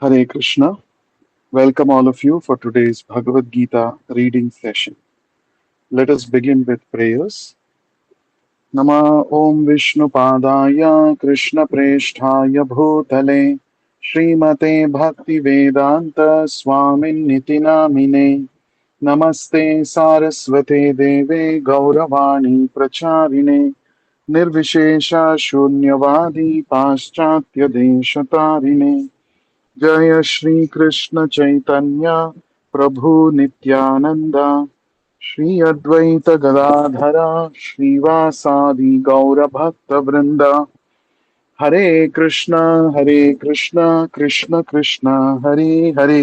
Hare Krishna. Welcome all of you for today's Bhagavad Gita reading session. Let us begin with prayers. Nama Om Vishnu Padaya Krishna Presthaya Bhutale Srimate Bhakti Vedanta Swamin Niti Namine Namaste Saraswate Deve Gauravani Pracharine Nirvishesha Shunyavadi Paschatya Deshatarine जय श्री कृष्ण चैतन्य प्रभु नित्यानंद श्री अद्वैत गदाधर श्रीवासादि गौर भक्त वृंद हरे Krishna Krishna Krishna Hare Hare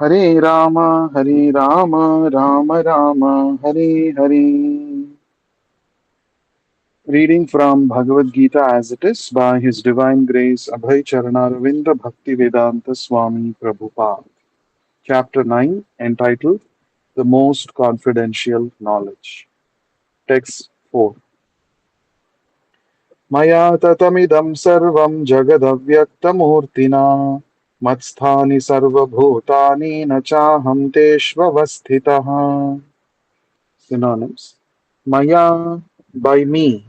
Hare Ram Ram Ram Hare Hare. Reading from Bhagavad Gita as it is by His Divine Grace Abhay Charanaраvinda Bhaktivedanta Swami Prabhupada. Chapter 9, entitled The Most Confidential Knowledge. Text 4. Maya tatamidam sarvam jagadyaktamurtina matsthani sarvabhutani nachaham teshvavasthitaha. Synonyms. Maya, by me,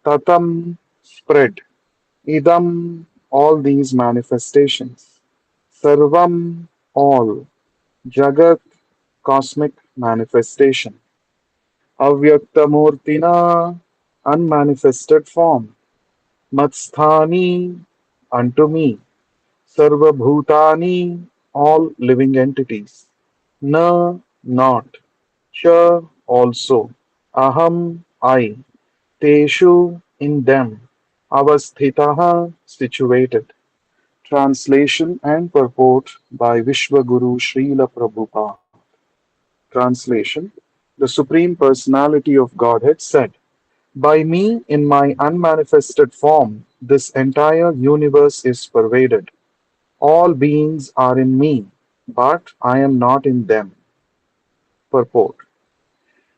tatam, spread, idam, all these manifestations, sarvam, all, jagat, cosmic manifestation, avyaktamurtina, unmanifested form, matsthani, unto me, sarvabhutani, all living entities, na, not, cha, also, aham, I, teshu, in them, avasthitaha, situated. Translation and purport by Vishwaguru Srila Prabhupada. Translation. The Supreme Personality of Godhead said, by me, in my unmanifested form, this entire universe is pervaded. All beings are in me, but I am not in them. Purport.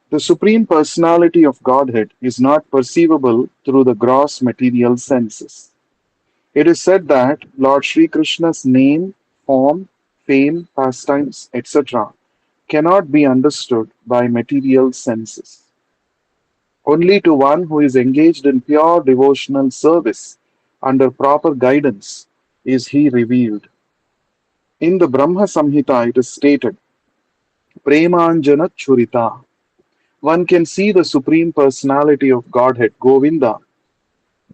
The Supreme Personality of Godhead is not perceivable through the gross material senses. It is said that Lord Sri Krishna's name, form, fame, pastimes, etc. cannot be understood by material senses. Only to one who is engaged in pure devotional service under proper guidance is he revealed. In the Brahma Samhita, it is stated, Premanjana Churita. One can see the Supreme Personality of Godhead, Govinda,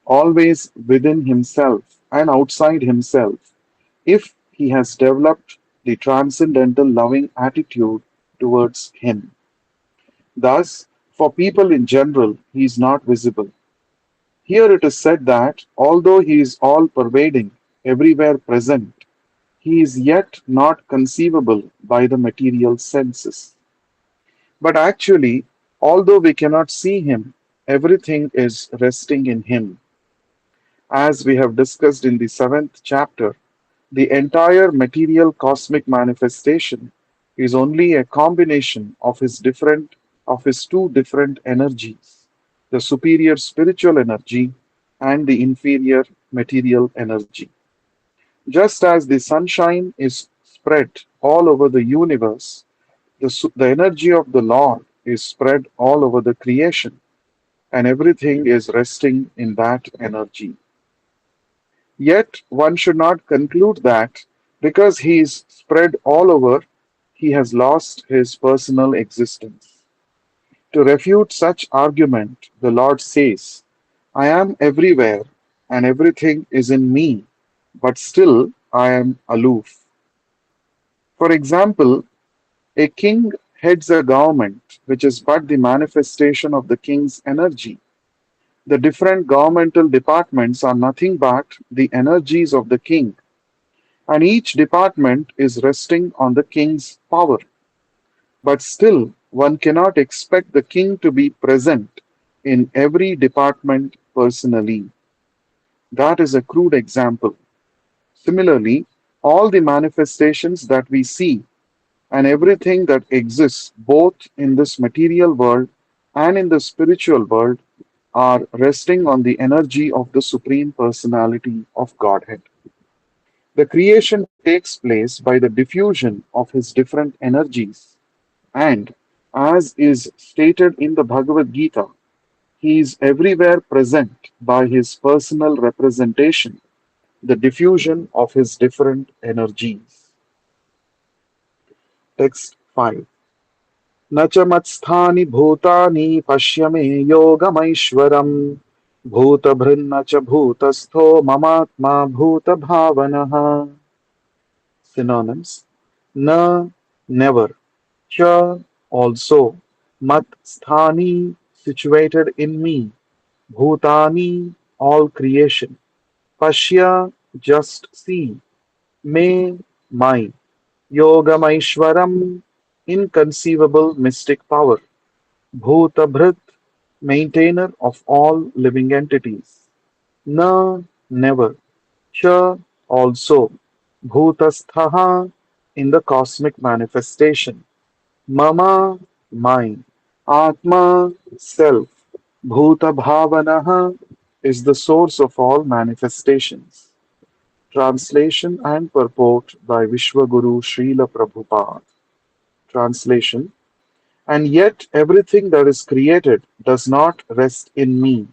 always within himself and outside himself, if he has developed the transcendental loving attitude towards him. Thus, for people in general, he is not visible. Here it is said that although he is all pervading, everywhere present, he is yet not conceivable by the material senses. But actually, although we cannot see him, everything is resting in him. As we have discussed in the seventh chapter, the entire material cosmic manifestation is only a combination of his two different energies, the superior spiritual energy and the inferior material energy. Just as the sunshine is spread all over the universe, the energy of the Lord is spread all over the creation, and everything is resting in that energy. Yet one should not conclude that because he is spread all over, he has lost his personal existence. To refute such argument, the Lord says, I am everywhere and everything is in me, but still I am aloof. For example, a king heads a government which is but the manifestation of the king's energy. The different governmental departments are nothing but the energies of the king, and each department is resting on the king's power. But still, one cannot expect the king to be present in every department personally. That is a crude example. Similarly, all the manifestations that we see and everything that exists both in this material world and in the spiritual world are resting on the energy of the Supreme Personality of Godhead. The creation takes place by the diffusion of his different energies, and as is stated in the Bhagavad Gita, he is everywhere present by his personal representation, the diffusion of his different energies. Text 5. न च मत्स्थानि भूतानि पश्य मे योगमैश्वरम् भूतभृन्न च भूतस्थो ममात्मा भूतभावनः. Synonyms: na, never; cha, also; mat, sthani, situated in me; bhutani, all creation; pashya, just see; me, my; yogamaishwaram, inconceivable mystic power; bhutabhrit, maintainer of all living entities; na, never; cha, also; bhutasthaha, in the cosmic manifestation; mama, mine; atma, self; bhutabhavanaha, is the source of all manifestations. Translation and purport by Vishwaguru Srila Prabhupada. Translation: And yet everything that is created does not rest in me.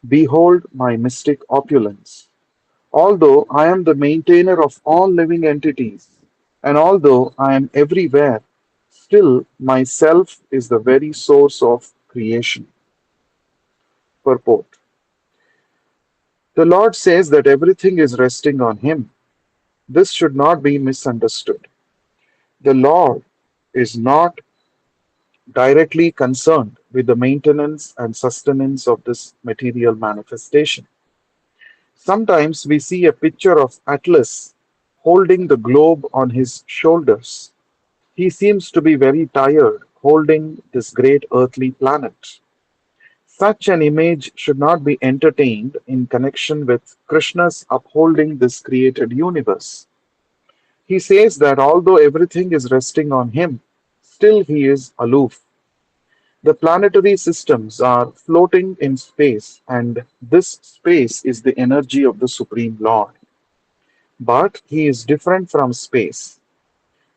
Behold my mystic opulence. Although I am the maintainer of all living entities, and although I am everywhere, still myself is the very source of creation. Purport: The Lord says that everything is resting on Him. This should not be misunderstood. The Lord is not directly concerned with the maintenance and sustenance of this material manifestation. Sometimes we see a picture of Atlas holding the globe on his shoulders. He seems to be very tired holding this great earthly planet. Such an image should not be entertained in connection with Krishna's upholding this created universe. He says that although everything is resting on him, still he is aloof. The planetary systems are floating in space, and this space is the energy of the Supreme Lord. But he is different from space.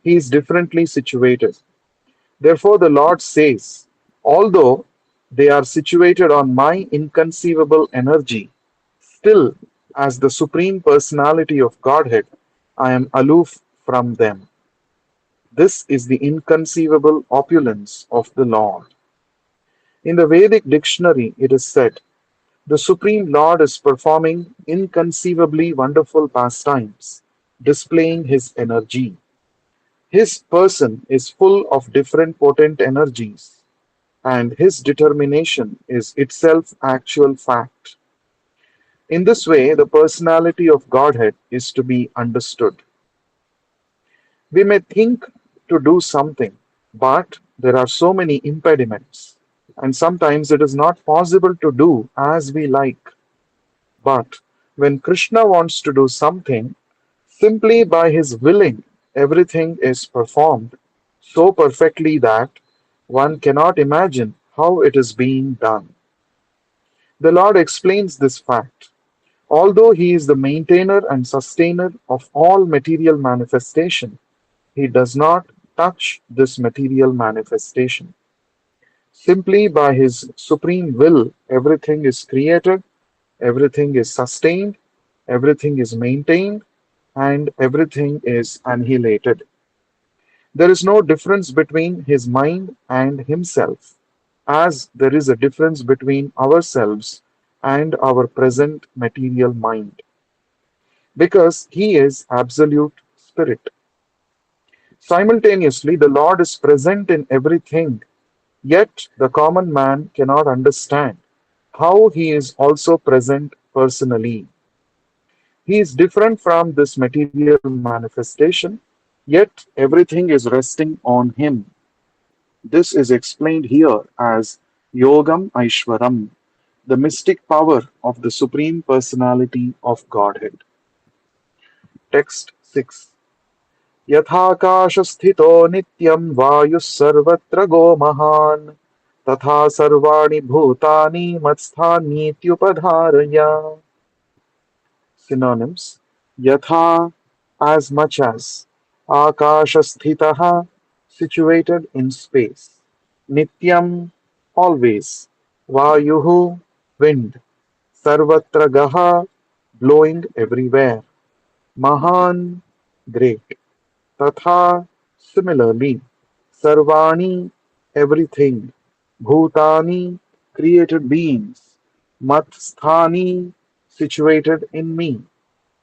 He is differently situated. Therefore, the Lord says, although they are situated on my inconceivable energy, still, as the Supreme Personality of Godhead, I am aloof from them. This is the inconceivable opulence of the Lord. In the Vedic dictionary, it is said, the Supreme Lord is performing inconceivably wonderful pastimes, displaying his energy. His person is full of different potent energies, and his determination is itself actual fact. In this way, the personality of Godhead is to be understood. We may think to do something, but there are so many impediments, and sometimes it is not possible to do as we like. But when Krishna wants to do something, simply by his willing, everything is performed so perfectly that one cannot imagine how it is being done. The Lord explains this fact. Although he is the maintainer and sustainer of all material manifestation, he does not touch this material manifestation. Simply by his supreme will, everything is created, everything is sustained, everything is maintained, and everything is annihilated. There is no difference between his mind and himself, as there is a difference between ourselves and our present material mind, because he is absolute spirit. Simultaneously, the Lord is present in everything, yet the common man cannot understand how he is also present personally. He is different from this material manifestation, yet everything is resting on him. This is explained here as Yogam Aishwaram, the mystic power of the Supreme Personality of Godhead. Text 6. यथाकाशस्थितो नित्यं वायुः सर्वत्र गो महान् तथा सर्वाणि भूतानि मत्स्थानीत्युपधारय. Synonyms: Yatha, as much as Akashasthitaha, situated in space. Nityam, always. Vayuhu, wind. Sarvatra Gaha, blowing everywhere. Mahan, great. Tatha, similarly. Sarvani, everything. Bhutani, created beings. Matsthani, situated in me.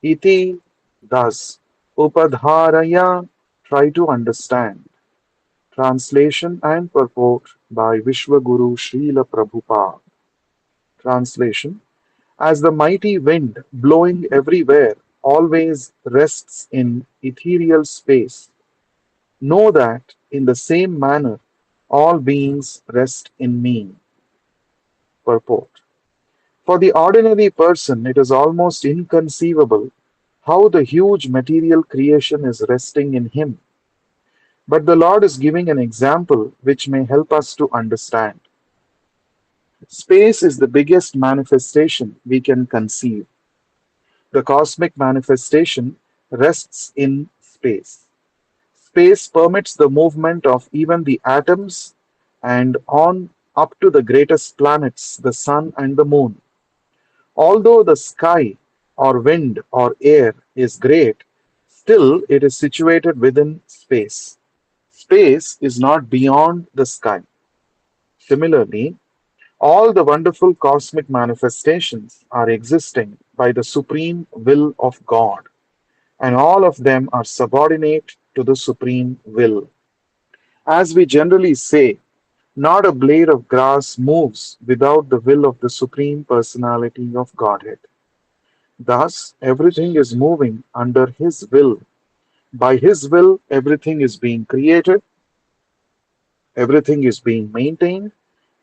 Iti, thus. Upadharaya, try to understand. Translation and purport by Vishwaguru Srila Prabhupada. Translation: as the mighty wind blowing everywhere always rests in ethereal space, know that in the same manner all beings rest in me. Purport: for the ordinary person, it is almost inconceivable how the huge material creation is resting in him. But the Lord is giving an example which may help us to understand. Space is the biggest manifestation we can conceive. The cosmic manifestation rests in space. Space permits the movement of even the atoms and on up to the greatest planets, the sun and the moon. Although the sky or wind or air is great, still it is situated within space. Space is not beyond the sky. Similarly, all the wonderful cosmic manifestations are existing by the supreme will of God, and all of them are subordinate to the supreme will. As we generally say, not a blade of grass moves without the will of the supreme personality of Godhead. Thus, everything is moving under His will. By His will, everything is being created, everything is being maintained,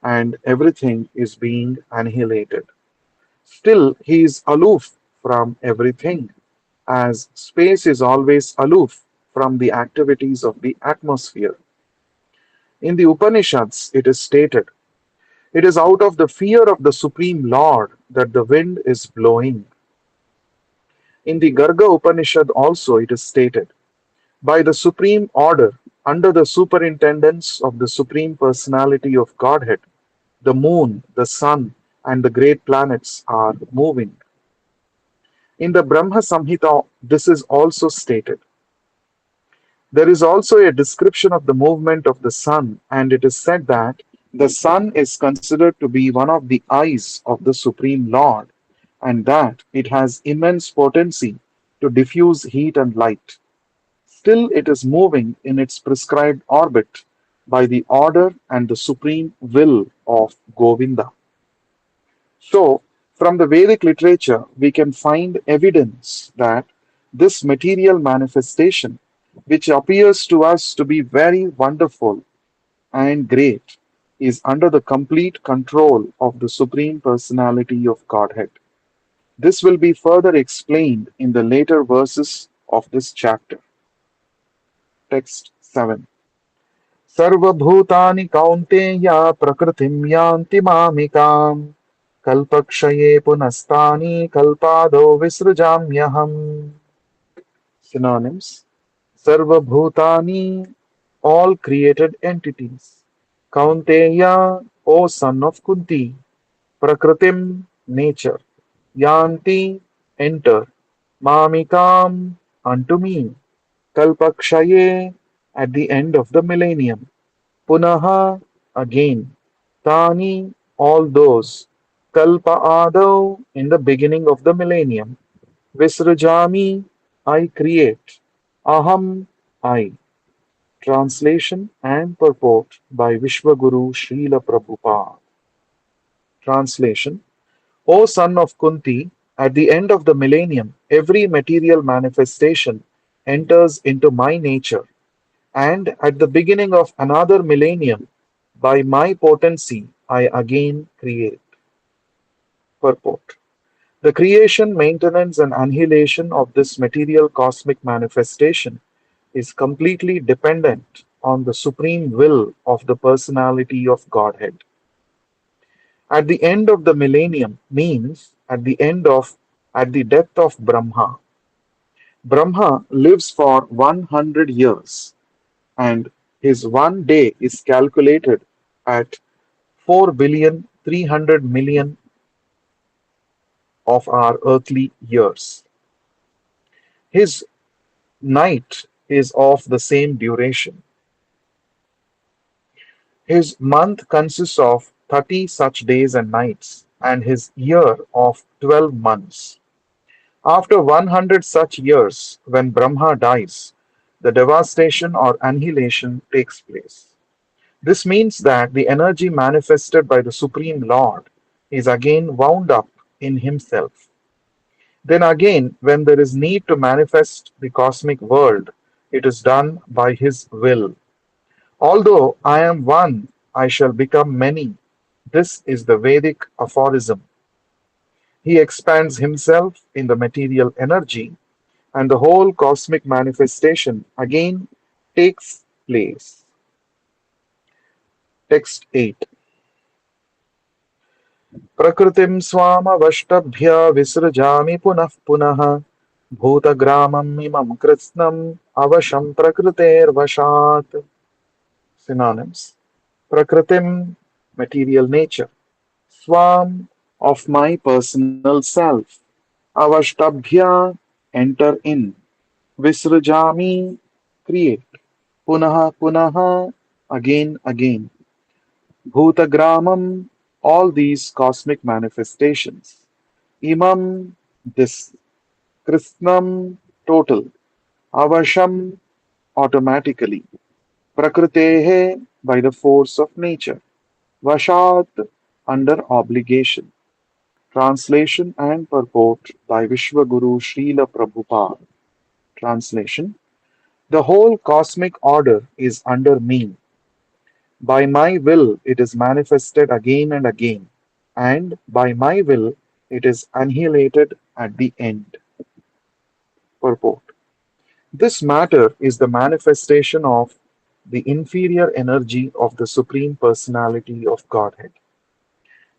and everything is being annihilated. Still, he is aloof from everything, as space is always aloof from the activities of the atmosphere. In the Upanishads, it is stated, it is out of the fear of the Supreme Lord that the wind is blowing. In the Garga Upanishad also it is stated, by the supreme order, under the superintendence of the Supreme Personality of Godhead, the moon, the sun, and the great planets are moving. In the Brahma Samhita, this is also stated. There is also a description of the movement of the sun, and it is said that the sun is considered to be one of the eyes of the Supreme Lord, and that it has immense potency to diffuse heat and light. Still, it is moving in its prescribed orbit by the order and the supreme will of Govinda. So, from the Vedic literature, we can find evidence that this material manifestation, which appears to us to be very wonderful and great, is under the complete control of the Supreme Personality of Godhead. This will be further explained in the later verses of this chapter. Text 7. सर्वभूतानि कौन्तेय प्रकृतिं यान्ति मामिकाम् कल्पक्षये पुनस्तानि कल्पादौ विसृजाम्यहम्. Synonyms: Sarvabhutani, all created entities. Kaunteya, O son of Kunti. Prakritim, nature. Yanti, enter. Mamikam, unto me. Kalpakshaye, at the end of the millennium. Punaha, again. Tani, all those. Kalpa Adav, in the beginning of the millennium. Visrajami, I create. Aham, I. Translation and purport by Vishwaguru Srila Prabhupada. Translation: O son of Kunti, at the end of the millennium, every material manifestation enters into my nature, and at the beginning of another millennium, by my potency, I again create. Purport: the creation, maintenance, and annihilation of this material cosmic manifestation is completely dependent on the supreme will of the personality of Godhead. At the end of the millennium means at the death of Brahma. Brahma lives for 100 years, and his one day is calculated at 4,300,000,000 of our earthly years. His night is of the same duration. His month consists of 30 such days and nights, and his year of 12 months. After 100 such years, when Brahma dies, the devastation or annihilation takes place. This means that the energy manifested by the Supreme Lord is again wound up in himself. Then again, when there is need to manifest the cosmic world, it is done by his will. Although I am one, I shall become many. This is the Vedic aphorism. He expands himself in the material energy, and the whole cosmic manifestation again takes place. Text 8. प्रकृतिं स्वामवष्टभ्य विसृजामि पुनः पुनः भूतग्रामम् इमं कृत्स्नम् अवशं प्रकृतेर्वशात्. Synonyms. Prakritim, material nature. Swam, of my personal self. Avashtabhya, enter in. Visrajami, create. Punaha punaha, again again. Bhutagramam, all these cosmic manifestations. Imam, this. Krishnam, total. Avasham, automatically. Prakritehe, by the force of nature. Vashat, under obligation. Translation and purport by Vishwaguru Srila Prabhupada. Translation. The whole cosmic order is under me. By my will it is manifested again and again, and by my will it is annihilated at the end. Purport. This matter is the manifestation of the inferior energy of the Supreme Personality of Godhead.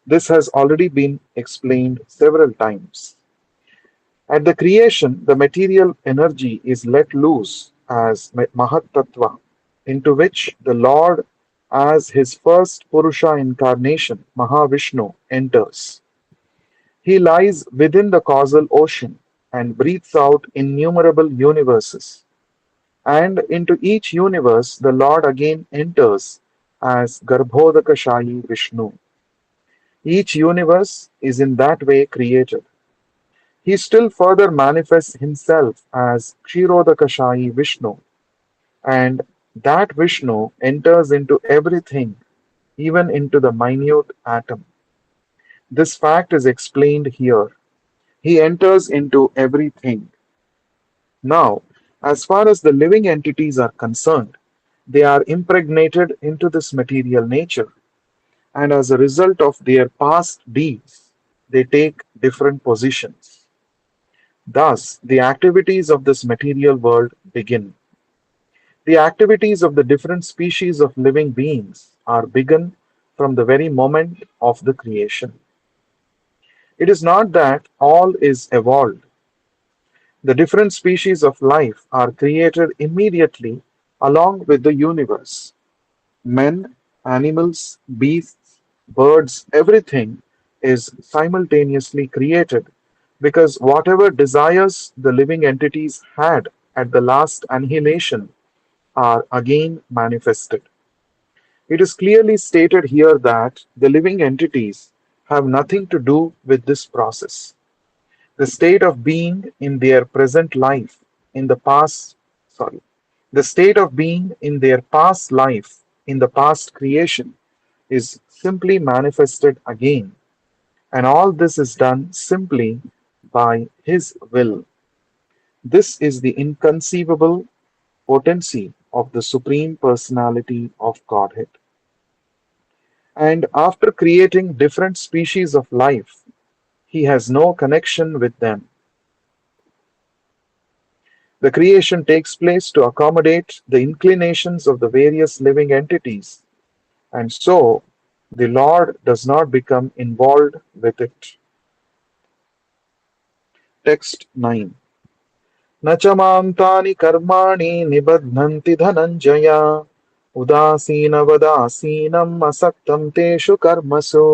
This has already been explained several times. At the creation, the material energy is let loose as Mahat Tattva, into which the Lord, as his first Purusha incarnation, Mahavishnu, enters. He lies within the causal ocean and breathes out innumerable universes. And into each universe, the Lord again enters as Garbhodakashayi Vishnu. Each universe is in that way created. He still further manifests himself as Kshirodakashayi Vishnu, and that Vishnu enters into everything, even into the minute atom. This fact is explained here. He enters into everything. Now, as far as the living entities are concerned, they are impregnated into this material nature, and as a result of their past deeds, they take different positions. Thus, the activities of this material world begin. The activities of the different species of living beings are begun from the very moment of the creation. It is not that all is evolved. The different species of life are created immediately along with the universe. Men, animals, beasts, birds, everything is simultaneously created because whatever desires the living entities had at the last annihilation are again manifested. It is clearly stated here that the living entities have nothing to do with this process. The state of being in their present life, in the past, sorry, the state of being in their past life, in the past creation, is simply manifested again, and all this is done simply by His will. This is the inconceivable potency of the Supreme Personality of Godhead. And after creating different species of life, He has no connection with them. The creation takes place to accommodate the inclinations of the various living entities, and so the Lord does not become involved with it. Text 9. न च मां तानि कर्माणि निबध्नन्ति धनञ्जय उदासीनवदासीनम् असक्तं तेषु कर्मसु.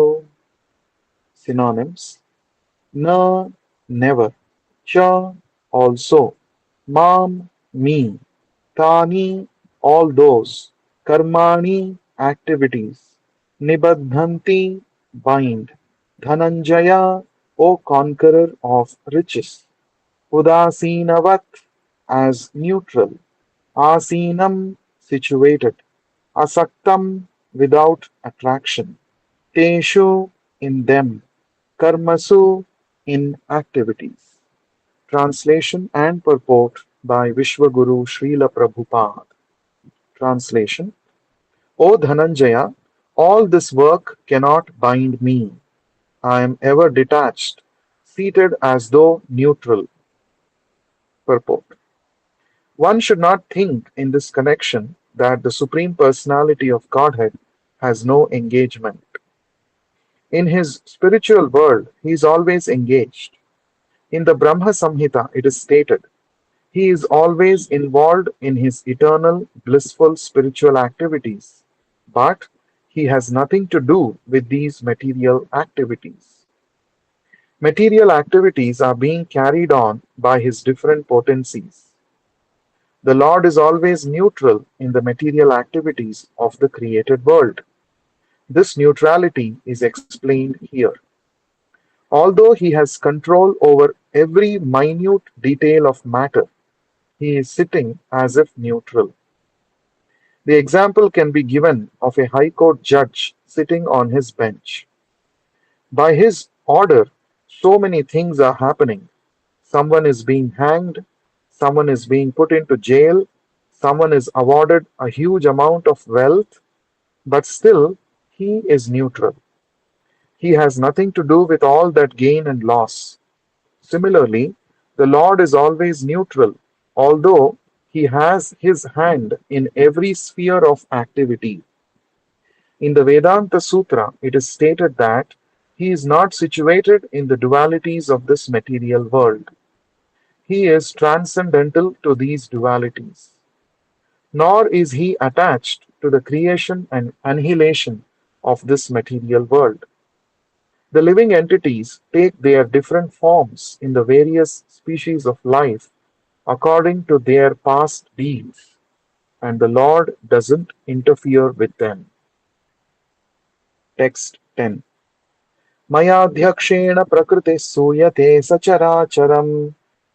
Synonyms: na, never; cha, also; mam, me; tani, all those; karmani, activities; nibadhanti, bind; dhananjaya, O conqueror of riches; udasinavat, as neutral; asinam, situated; asaktam, without attraction; teshu, in them; karmasu, in activities. Translation and purport by Vishwaguru Srila Prabhupada. Translation: O Dhananjaya, all this work cannot bind me. I am ever detached, seated as though neutral. Purport: one should not think in this connection that the Supreme Personality of Godhead has no engagement. In his spiritual world, he is always engaged. In the Brahma Samhita, it is stated, he is always involved in his eternal, blissful spiritual activities, but he has nothing to do with these material activities. Material activities are being carried on by his different potencies. The Lord is always neutral in the material activities of the created world. This neutrality is explained here. Although he has control over every minute detail of matter, he is sitting as if neutral. The example can be given of a high court judge sitting on his bench. By his order, so many things are happening. Someone is being hanged, someone is being put into jail, someone is awarded a huge amount of wealth, but still he is neutral. He has nothing to do with all that gain and loss. Similarly, the Lord is always neutral, although he has his hand in every sphere of activity. In the Vedanta Sutra, it is stated that he is not situated in the dualities of this material world. He is transcendental to these dualities. Nor is he attached to the creation and annihilation of this material world. The living entities take their different forms in the various species of life according to their past deeds, and the Lord doesn't interfere with them. Text 10. मयाध्यक्षेण प्रकृतिः सूयते सचराचरम्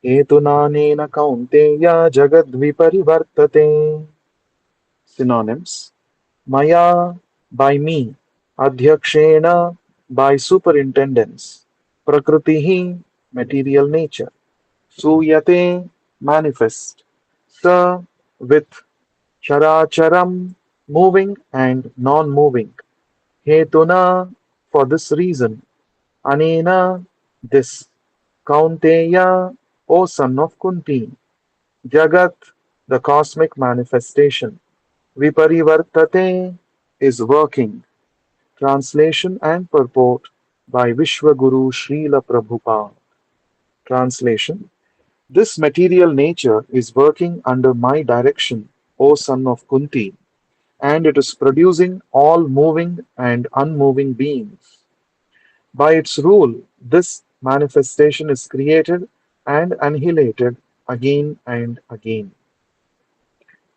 हेतुनानेन कौन्तेय जगद्विपरिवर्तते. Synonyms: Maya, by me; Adhyakshena, by superintendence; Prakritihi, material nature; Suyate, manifest; Sa, with; Characharam, moving and non-moving; Hetuna, for this reason; Anena, this; Kaunteya, O son of Kunti; Jagat, the cosmic manifestation; Viparivartate, is working. Translation and purport by Vishwaguru Srila Prabhupada. Translation: this material nature is working under my direction, O son of Kunti, and it is producing all moving and unmoving beings. By its rule, this manifestation is created and annihilated again and again.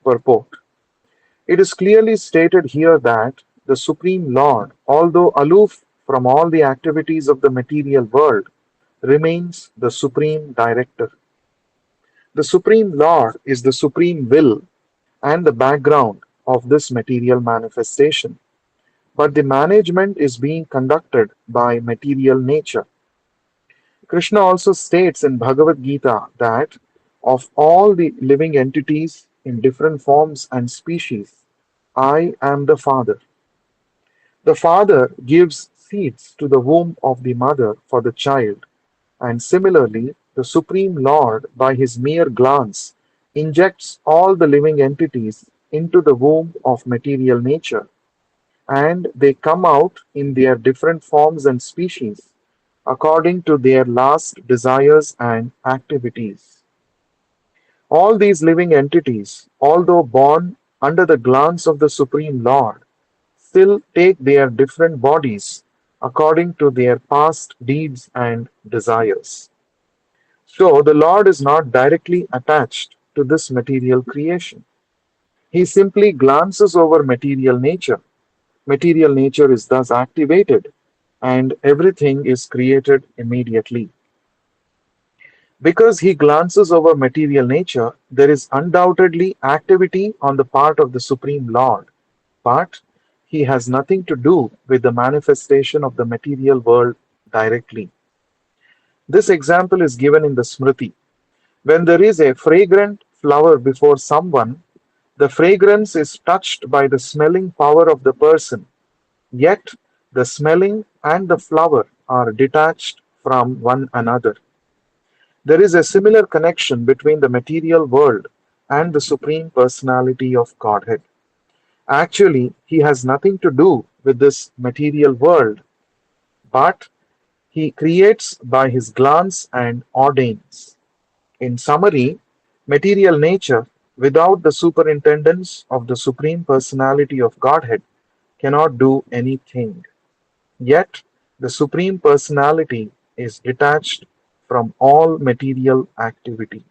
Purport: it is clearly stated here that the Supreme Lord, although aloof from all the activities of the material world, remains the Supreme Director. The Supreme Lord is the Supreme Will and the background of this material manifestation, but the management is being conducted by material nature. Krishna also states in Bhagavad Gita that of all the living entities in different forms and species, I am the Father. The father gives seeds to the womb of the mother for the child, and similarly, the Supreme Lord, by his mere glance, injects all the living entities into the womb of material nature, and they come out in their different forms and species according to their last desires and activities. All these living entities, although born under the glance of the Supreme Lord, still take their different bodies according to their past deeds and desires. So the Lord is not directly attached to this material creation. He simply glances over material nature. Material nature is thus activated, and everything is created immediately. Because he glances over material nature, there is undoubtedly activity on the part of the Supreme Lord, but he has nothing to do with the manifestation of the material world directly. This example is given in the Smriti. When there is a fragrant flower before someone, the fragrance is touched by the smelling power of the person, yet the smelling and the flower are detached from one another. There is a similar connection between the material world and the Supreme Personality of Godhead. Actually, he has nothing to do with this material world, but he creates by his glance and ordains. In summary, material nature, without the superintendence of the Supreme Personality of Godhead, cannot do anything. Yet, the Supreme Personality is detached from all material activities.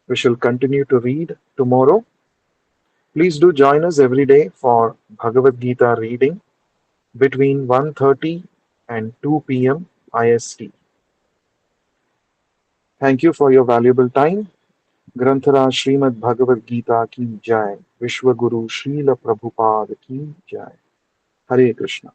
We shall continue to read tomorrow. Please do join us every day for Bhagavad Gita reading between 1:30 and 2 p.m. IST. Thank you for your valuable time. ग्रंथराज Shrimad Bhagavad Gita की जय। विश्व गुरु श्रील प्रभुपाद की जय। हरे कृष्ण।